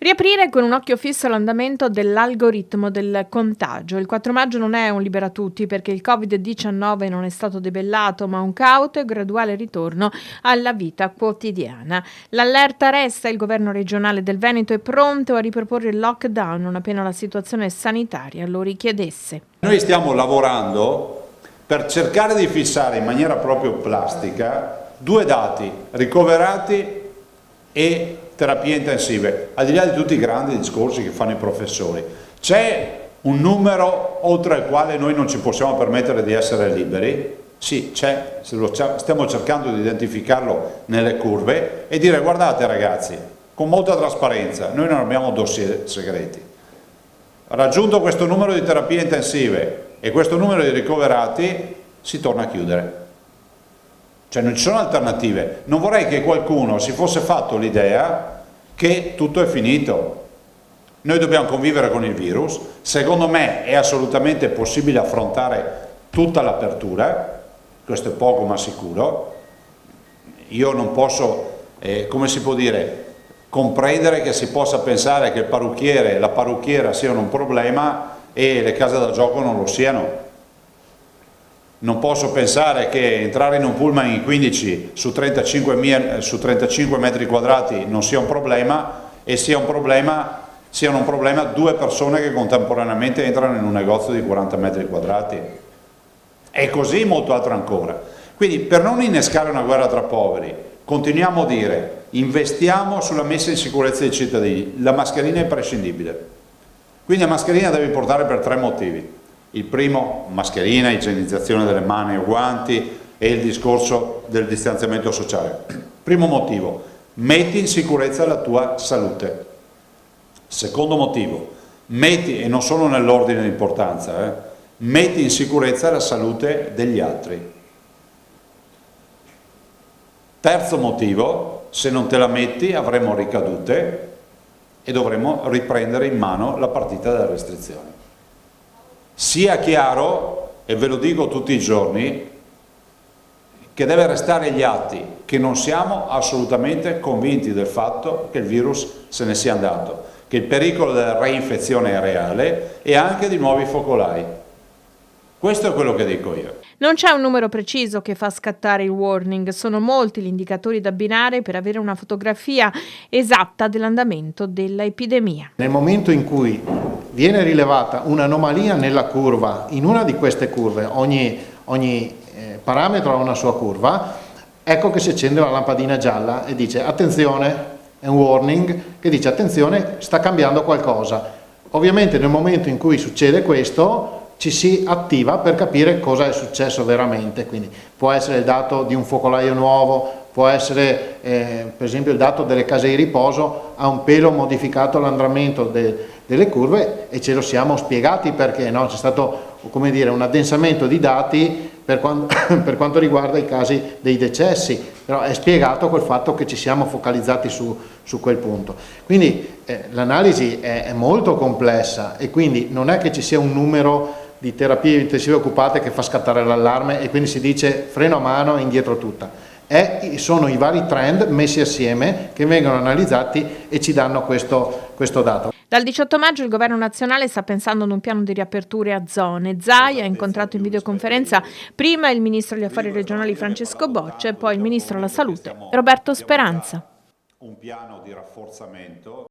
Riaprire con un occhio fisso all'andamento dell'algoritmo del contagio. Il 4 maggio non è un libera tutti perché il Covid-19 non è stato debellato, ma un cauto e graduale ritorno alla vita quotidiana. L'allerta resta, il governo regionale del Veneto è pronto a riproporre il lockdown non appena la situazione sanitaria lo richiedesse. Noi stiamo lavorando per cercare di fissare in maniera proprio plastica due dati: ricoverati e terapie intensive, al di là di tutti i grandi discorsi che fanno i professori. C'è un numero oltre il quale noi non ci possiamo permettere di essere liberi? Sì, c'è, stiamo cercando di identificarlo nelle curve e dire: guardate ragazzi, con molta trasparenza, noi non abbiamo dossier segreti. Raggiunto questo numero di terapie intensive e questo numero di ricoverati, si torna a chiudere. Cioè non ci sono alternative. Non vorrei che qualcuno si fosse fatto l'idea che tutto è finito. Noi dobbiamo convivere con il virus. Secondo me è assolutamente possibile affrontare tutta l'apertura, questo è poco ma sicuro. Io non posso, come si può dire, comprendere che si possa pensare che il parrucchiere e la parrucchiera siano un problema e le case da gioco non lo siano. Non posso pensare che entrare in un pullman in 15 su 35 metri quadrati non sia un problema e siano un problema due persone che contemporaneamente entrano in un negozio di 40 metri quadrati. E così molto altro ancora. Quindi per non innescare una guerra tra poveri, continuiamo a dire: investiamo sulla messa in sicurezza dei cittadini. La mascherina è imprescindibile. Quindi la mascherina devi portare per tre motivi. Il primo, mascherina, igienizzazione delle mani o guanti e il discorso del distanziamento sociale. Primo motivo, metti in sicurezza la tua salute. Secondo motivo, metti, e non solo nell'ordine di importanza, metti in sicurezza la salute degli altri. Terzo motivo, se non te la metti avremo ricadute e dovremo riprendere in mano la partita delle restrizioni. Sia chiaro, e ve lo dico tutti i giorni, che deve restare agli atti che non siamo assolutamente convinti del fatto che il virus se ne sia andato, che il pericolo della reinfezione è reale e anche di nuovi focolai. Questo è quello che dico io. Non c'è un numero preciso che fa scattare il warning, sono molti gli indicatori da abbinare per avere una fotografia esatta dell'andamento dell'epidemia. Nel momento in cui viene rilevata un'anomalia nella curva, in una di queste curve, ogni parametro ha una sua curva, ecco che si accende una lampadina gialla e dice: attenzione, è un warning che dice: attenzione, sta cambiando qualcosa. Ovviamente nel momento in cui succede questo ci si attiva per capire cosa è successo veramente, quindi può essere il dato di un focolaio nuovo, può essere per esempio il dato delle case di riposo, ha un pelo modificato l'andamento delle curve e ce lo siamo spiegati perché, no? C'è stato, come dire, un addensamento di dati per quanto riguarda i casi dei decessi, però è spiegato col fatto che ci siamo focalizzati su quel punto. Quindi l'analisi è molto complessa e quindi non è che ci sia un numero di terapie intensive occupate che fa scattare l'allarme e quindi si dice freno a mano e indietro tutta. Sono i vari trend messi assieme che vengono analizzati e ci danno questo dato. Dal 18 maggio il governo nazionale sta pensando ad un piano di riaperture a zone. Zai ha incontrato in videoconferenza prima il ministro agli affari regionali Francesco Boccia e poi il ministro alla salute Roberto Speranza. Un piano di rafforzamento